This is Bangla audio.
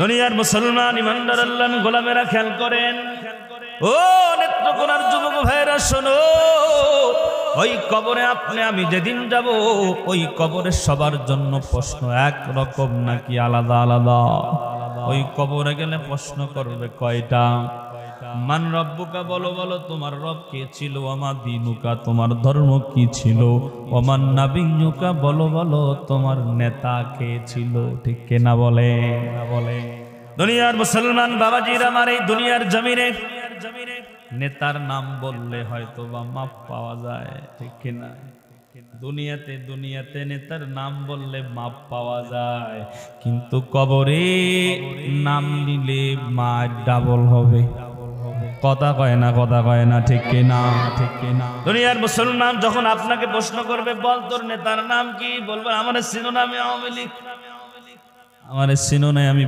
দুনিয়ার মুসলমান ইমানদার আল্লাহর গোলামেরা খেয়াল করেন। ও নেত্রকোনার যুবক ভাইরা শোনো, ওই কবরে আপনি আমি যেদিন যাব, ওই কবরে সবার জন্য প্রশ্ন এক রকম নাকি আলাদা আলাদা? ওই কবরে গেলে প্রশ্ন করবে কয়টা? মান রব্বুকা, বলো বলো তোমার রব কে ছিল? ওমা দীনুকা, তোমার ধর্ম কি ছিল? ওমান নাবিয়্যুকা, বলো বলো তোমার নেতা কে ছিল? ঠিক কিনা বলে? দুনিয়ার মুসলমান বাবাজির আমার, এই দুনিয়ার জমিনে নেতার নাম বললে হয়তো বা মাপ পাওয়া যায়, ঠিক কিনা? দুনিয়াতে নেতার নাম বললে মাপ পাওয়া যায়, কিন্তু কবরে নাম নিলে মার ডাবল হবে। কথা কয় না, ঠিক কিনা? দুনিয়ার মুসলমান যখন আপনাকে প্রশ্ন করবে, বল তোর নেতার নাম কি, বলবে আমার চিনো না, আমি আওয়ামী লীগ, আমার চিনো নাই, আমি